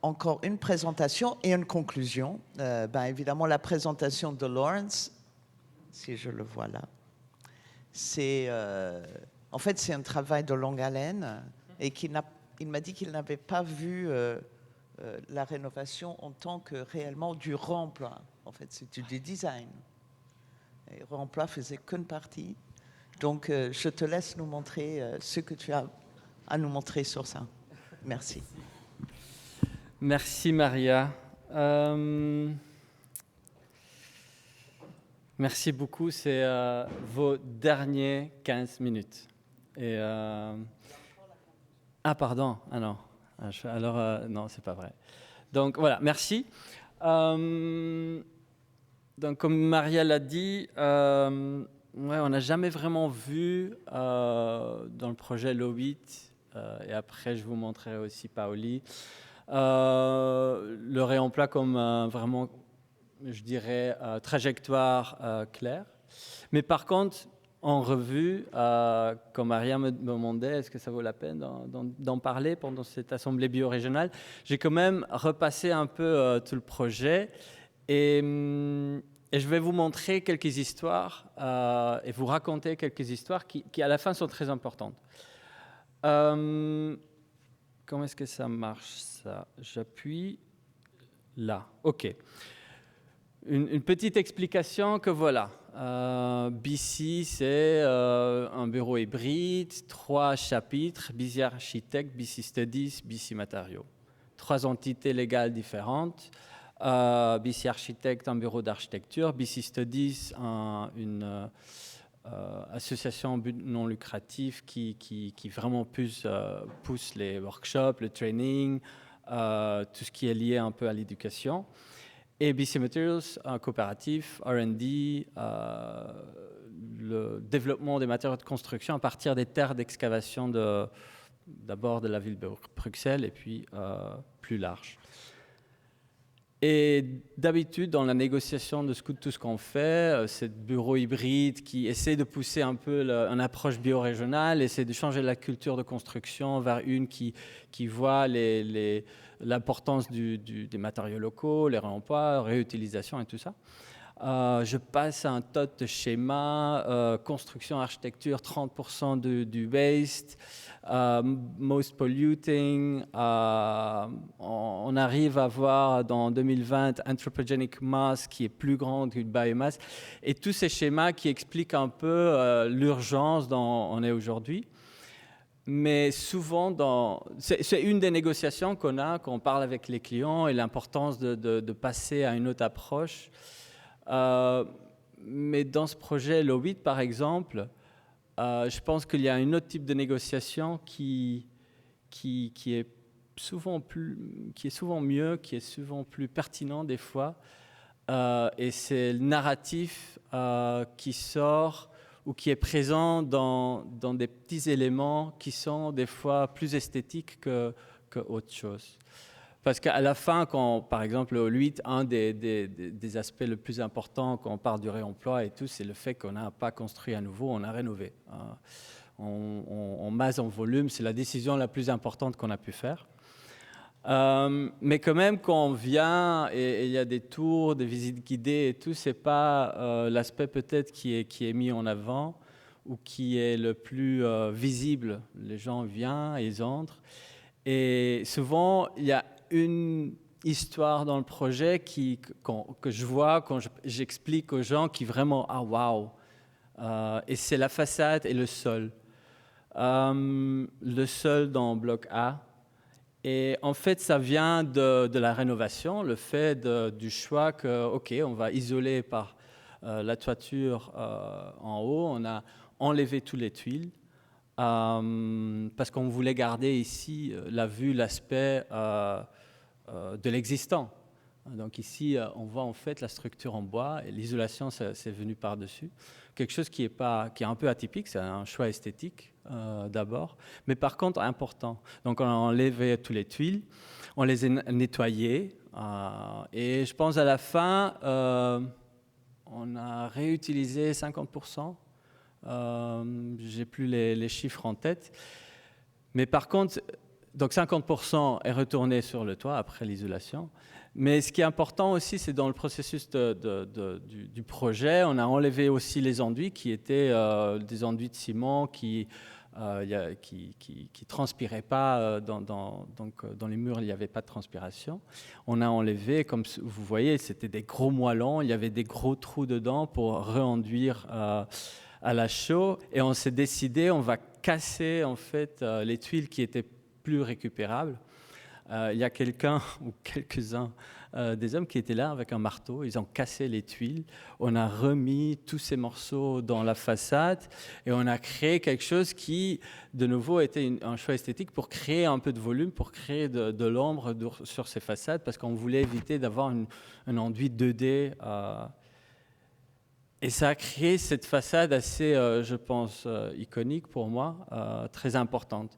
Encore une présentation et une conclusion. Évidemment, la présentation de Lawrence, si je le vois là, c'est en fait c'est un travail de longue haleine et il m'a dit qu'il n'avait pas vu la rénovation en tant que réellement du remploi. En fait, c'est du design. Et le remploi faisait qu'une partie. Donc, je te laisse nous montrer ce que tu as à nous montrer sur ça. Merci. Merci Maria. Merci beaucoup. C'est vos derniers 15 minutes. Et, Ah pardon, ah non. Alors non, c'est pas vrai. Donc voilà, merci. Donc comme Maria l'a dit, on n'a jamais vraiment vu dans le projet Lo8, et après je vous montrerai aussi Paoli, le réemploi comme vraiment, je dirais, trajectoire claire. Mais par contre, en revue, quand Maria me demandait est-ce que ça vaut la peine d'en parler pendant cette assemblée bio-régionale, j'ai quand même repassé un peu tout le projet et je vais vous montrer quelques histoires et vous raconter quelques histoires qui à la fin sont très importantes. Comment est-ce que ça marche ça? J'appuie là. OK. Une petite explication que voilà. BC, c'est un bureau hybride, 3 chapitres, BC Architect, BC Studies, BC Matériaux. 3 entités légales différentes. BC Architect, un bureau d'architecture, BC Studies, une association but non lucratif qui vraiment pousse les workshops, le training, tout ce qui est lié un peu à l'éducation. Et BC Materials, un coopératif, R&D, le développement des matériaux de construction à partir des terres d'excavation d'abord de la ville de Bruxelles et puis plus large. Et d'habitude, dans la négociation de tout ce qu'on fait, ce bureau hybride qui essaie de pousser un peu une approche bio-régionale, essaie de changer la culture de construction vers une qui voit l'importance des matériaux locaux, les réemplois, réutilisation et tout ça. Je passe à un tas de schémas, construction, architecture, 30% du waste, most polluting. On arrive à voir dans 2020 anthropogenic mass qui est plus grande qu'une biomasse. Et tous ces schémas qui expliquent un peu l'urgence dont on est aujourd'hui. Mais souvent, c'est une des négociations qu'on a quand on parle avec les clients et l'importance de passer à une autre approche. Mais dans ce projet Lo8, par exemple, je pense qu'il y a un autre type de négociation qui est souvent mieux, qui est souvent plus pertinent des fois. Et c'est le narratif qui sort ou qui est présent dans des petits éléments qui sont des fois plus esthétiques que autre chose. Parce qu'à la fin, par exemple, au Lo8, un des aspects le plus importants quand on parle du réemploi et tout, c'est le fait qu'on n'a pas construit à nouveau, on a rénové. En masse, en volume, c'est la décision la plus importante qu'on a pu faire. Mais quand même, quand on vient et il y a des tours, des visites guidées et tout, c'est pas l'aspect peut-être qui est mis en avant ou qui est le plus visible. Les gens viennent, ils entrent. Et souvent, il y a une histoire dans le projet que je vois quand j'explique aux gens qui vraiment, ah waouh, et c'est la façade et le sol. Le sol dans bloc A. Et en fait, ça vient de la rénovation, le fait du choix que, OK, on va isoler par la toiture en haut, on a enlevé toutes les tuiles. Parce qu'on voulait garder ici la vue, l'aspect de l'existant. Donc ici, on voit en fait la structure en bois et l'isolation, c'est venu par-dessus. Quelque chose qui est un peu atypique, c'est un choix esthétique d'abord, mais par contre important. Donc on a enlevé toutes les tuiles, on les a nettoyées et je pense à la fin, on a réutilisé 50%. J'ai plus les chiffres en tête. Mais par contre, Donc 50% est retourné sur le toit après l'isolation. Mais ce qui est important aussi, c'est dans le processus du projet, on a enlevé aussi les enduits qui étaient des enduits de ciment qui transpiraient pas. Donc dans les murs, il n'y avait pas de transpiration. On a enlevé, comme vous voyez, c'était des gros moellons, il y avait des gros trous dedans pour re-enduire à la chaux. Et on s'est décidé, on va casser en fait les tuiles qui étaient plus récupérables. Il y a quelqu'un ou quelques-uns des hommes qui étaient là avec un marteau, ils ont cassé les tuiles, on a remis tous ces morceaux dans la façade et on a créé quelque chose qui, de nouveau, était un choix esthétique pour créer un peu de volume, pour créer de l'ombre sur ces façades, parce qu'on voulait éviter d'avoir un enduit 2D. Et ça a créé cette façade assez, je pense, iconique pour moi, très importante.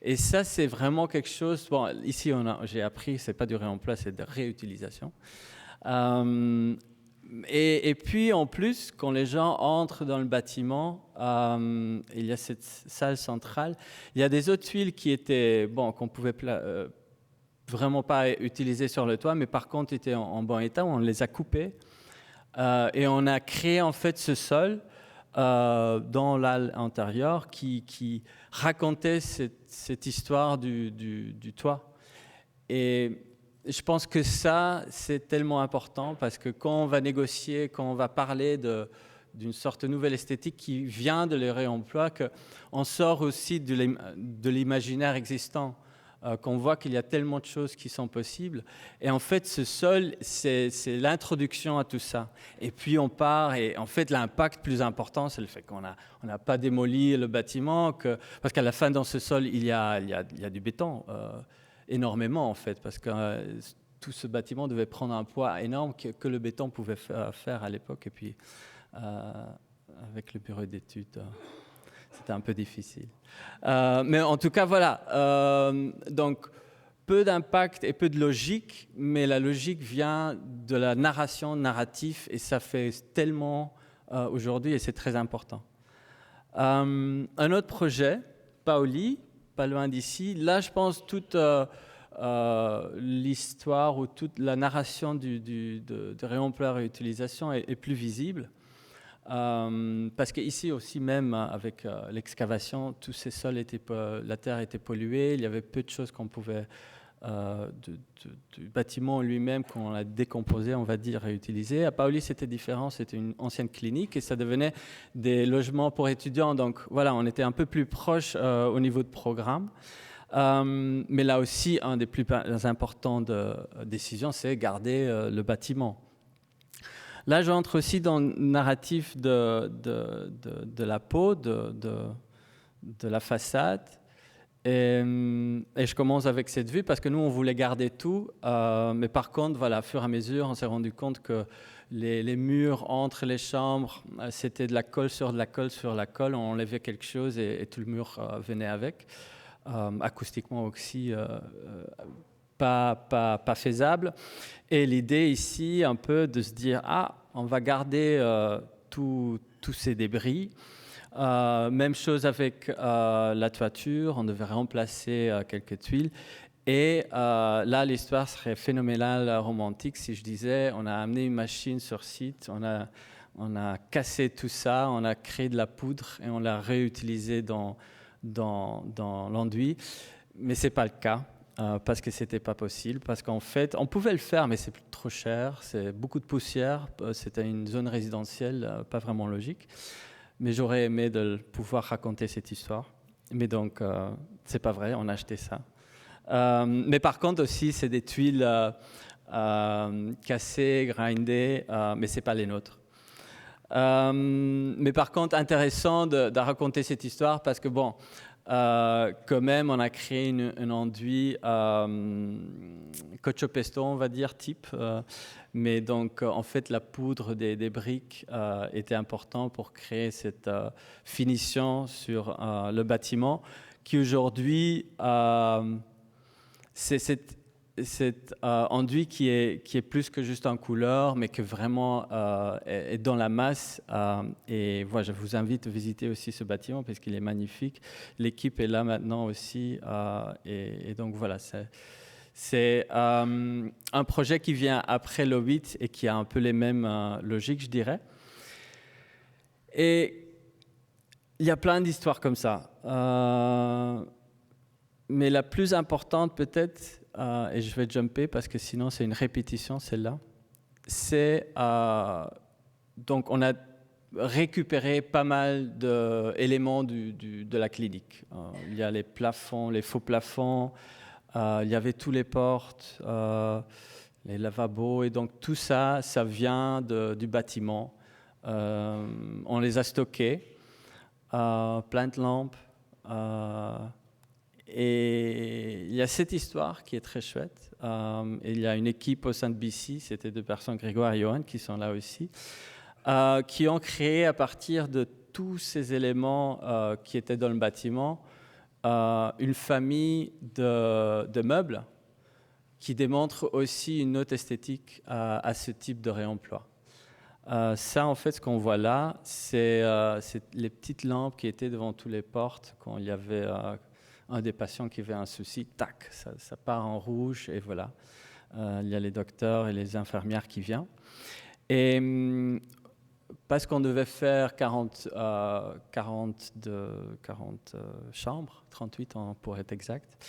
Et ça, c'est vraiment quelque chose. Bon, ici, j'ai appris, c'est pas du réemploi, c'est de réutilisation. Et puis, en plus, quand les gens entrent dans le bâtiment, il y a cette salle centrale. Il y a des autres tuiles qui étaient, qu'on pouvait vraiment pas utiliser sur le toit, mais par contre étaient en bon état. On les a coupées et on a créé en fait ce sol. Dans l'aile antérieure qui racontait cette histoire du toit. Et je pense que ça, c'est tellement important parce que quand on va négocier, quand on va parler d'une sorte de nouvelle esthétique qui vient de le réemploi, qu'on sort aussi de l'imaginaire existant. Qu'on voit qu'il y a tellement de choses qui sont possibles. Et en fait, ce sol, c'est l'introduction à tout ça. Et puis, on part, et en fait, l'impact plus important, c'est le fait qu'on n'a pas démoli le bâtiment, parce qu'à la fin, dans ce sol, il y a du béton, énormément, en fait, parce que tout ce bâtiment devait prendre un poids énorme que le béton pouvait faire à l'époque. Et puis, avec le bureau d'études... c'était un peu difficile. Mais en tout cas, voilà. Donc, peu d'impact et peu de logique, mais la logique vient de la narratif, et ça fait tellement aujourd'hui, et c'est très important. Un autre projet, Paoli, pas loin d'ici. Là, je pense toute l'histoire ou toute la narration de réemploi et réutilisation est plus visible. Parce qu'ici aussi même avec l'excavation, tous ces sols la terre était polluée, il y avait peu de choses qu'on pouvait du bâtiment lui-même, quand on l'a décomposé, on va dire, réutilisé. À Paoli, c'était différent, c'était une ancienne clinique et ça devenait des logements pour étudiants. Donc voilà, on était un peu plus proche au niveau de programme. Mais là aussi, un des plus importantes décisions, c'est garder le bâtiment. Là, j'entre aussi dans le narratif de la peau, de la façade. Et je commence avec cette vue parce que nous, on voulait garder tout. Mais par contre, voilà, au fur et à mesure, on s'est rendu compte que les murs entre les chambres, c'était de la colle sur de la colle sur la colle. On enlevait quelque chose et tout le mur venait avec. Acoustiquement aussi, pas faisable. Et l'idée ici, un peu de se dire, on va garder tous ces débris. Même chose avec la toiture, on devait remplacer quelques tuiles. Et là, l'histoire serait phénoménale, romantique, si je disais, on a amené une machine sur site, on a cassé tout ça, on a créé de la poudre et on l'a réutilisé dans l'enduit. Mais ce n'est pas le cas. Parce que c'était pas possible, parce qu'en fait, on pouvait le faire, mais c'est trop cher, c'est beaucoup de poussière, c'était une zone résidentielle, pas vraiment logique. Mais j'aurais aimé de pouvoir raconter cette histoire. Mais donc, c'est pas vrai, on a acheté ça. Mais par contre aussi, c'est des tuiles cassées, grindées, mais c'est pas les nôtres. Mais par contre, intéressant de raconter cette histoire, parce que bon, quand même, on a créé un enduit caoutchouc pesto, on va dire, type. Mais donc, en fait, la poudre des briques était importante pour créer cette finition sur le bâtiment, qui aujourd'hui, c'est cet enduit qui est plus que juste en couleur, mais que vraiment est dans la masse. Et voilà, je vous invite à visiter aussi ce bâtiment parce qu'il est magnifique. L'équipe est là maintenant aussi. Et donc voilà, c'est un projet qui vient après l'Hobbit et qui a un peu les mêmes logiques, je dirais. Et il y a plein d'histoires comme ça. Mais la plus importante peut-être, et je vais jumper parce que sinon c'est une répétition celle-là, c'est donc on a récupéré pas mal d'éléments de la clinique. Il y a les plafonds, les faux plafonds, il y avait toutes les portes, les lavabos, et donc tout ça, ça vient du bâtiment. On les a stockés, plein de lampes. Et il y a cette histoire qui est très chouette. Et il y a une équipe au sein de BC, c'était 2 personnes, Grégoire et Johan, qui sont là aussi, qui ont créé à partir de tous ces éléments qui étaient dans le bâtiment, une famille de meubles qui démontre aussi une autre esthétique à ce type de réemploi. Ça, en fait, ce qu'on voit là, c'est les petites lampes qui étaient devant toutes les portes quand il y avait un des patients qui avait un souci, tac, ça part en rouge, et voilà. Il y a les docteurs et les infirmières qui viennent. Et parce qu'on devait faire 40 chambres, 38 pour être exact,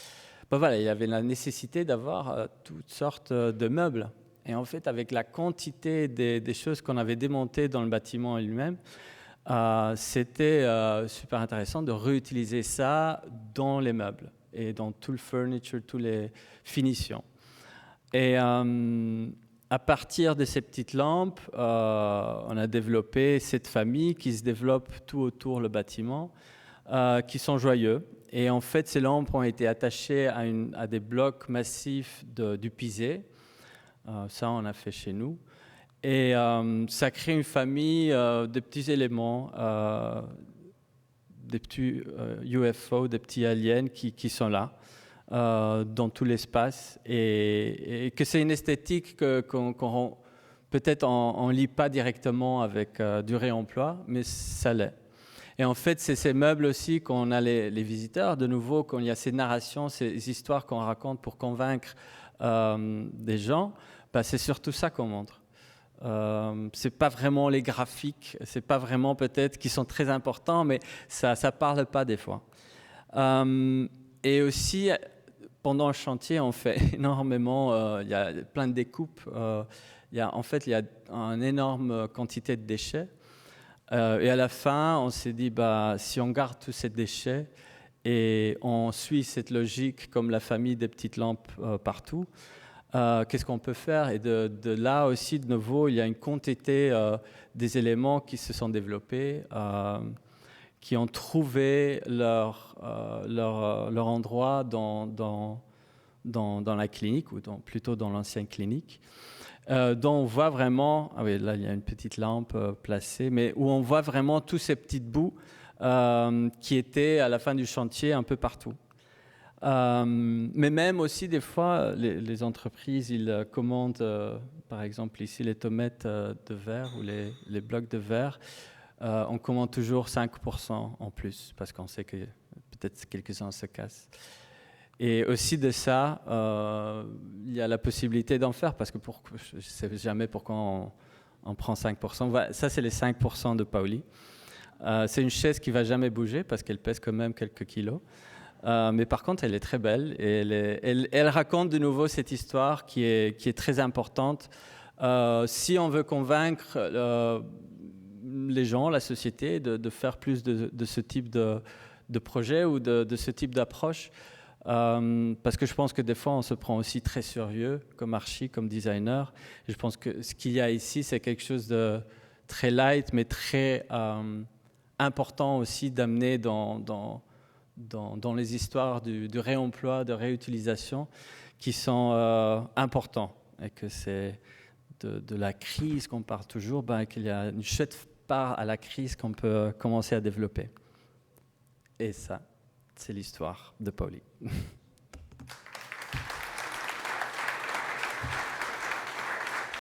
ben voilà, il y avait la nécessité d'avoir toutes sortes de meubles. Et en fait, avec la quantité des choses qu'on avait démontées dans le bâtiment lui-même, c'était super intéressant de réutiliser ça dans les meubles et dans tout le furniture, toutes les finitions. Et à partir de ces petites lampes, on a développé cette famille qui se développe tout autour le bâtiment, qui sont joyeux. Et en fait, ces lampes ont été attachées à des blocs massifs du pisé. Ça, on a fait chez nous. Et ça crée une famille de petits éléments, des petits UFO, des petits aliens qui sont là dans tout l'espace. Et que c'est une esthétique qu'on peut-être on lit pas directement avec du réemploi, mais ça l'est. Et en fait, c'est ces meubles aussi qu'on a les visiteurs, de nouveau, quand il y a ces narrations, ces histoires qu'on raconte pour convaincre des gens, bah, c'est surtout ça qu'on montre. C'est pas vraiment les graphiques, c'est pas vraiment peut-être qui sont très importants, mais ça parle pas des fois. Et aussi pendant le chantier, on fait énormément. Il y a plein de découpes. Il y a une énorme quantité de déchets. Et à la fin, on s'est dit, bah, si on garde tous ces déchets et on suit cette logique comme la famille des petites lampes partout. Qu'est-ce qu'on peut faire? Et de là aussi, de nouveau, il y a une quantité des éléments qui se sont développés, qui ont trouvé leur endroit dans la clinique, ou plutôt dans l'ancienne clinique, dont on voit vraiment, ah oui, là il y a une petite lampe placée, mais où on voit vraiment tous ces petits bouts qui étaient à la fin du chantier un peu partout. Mais même aussi des fois les entreprises ils commandent par exemple ici les tomates de verre ou les blocs de verre, on commande toujours 5% en plus parce qu'on sait que peut-être quelques-uns se cassent. Et aussi de ça, il y a la possibilité d'en faire parce que je ne sais jamais pourquoi on prend 5%. Ça c'est les 5% de Pauli. C'est une chaise qui ne va jamais bouger parce qu'elle pèse quand même quelques kilos. Mais par contre, elle est très belle et elle raconte de nouveau cette histoire qui est très importante. Si on veut convaincre les gens, la société, de faire plus de ce type de projet ou de ce type d'approche, parce que je pense que des fois, on se prend aussi très sérieux comme archi, comme designer. Et je pense que ce qu'il y a ici, c'est quelque chose de très light, mais très important aussi d'amener dans les histoires du réemploi, de réutilisation, qui sont importants. Et que c'est de la crise qu'on parle toujours, qu'il y a une chouette part à la crise qu'on peut commencer à développer. Et ça, c'est l'histoire de Pauli.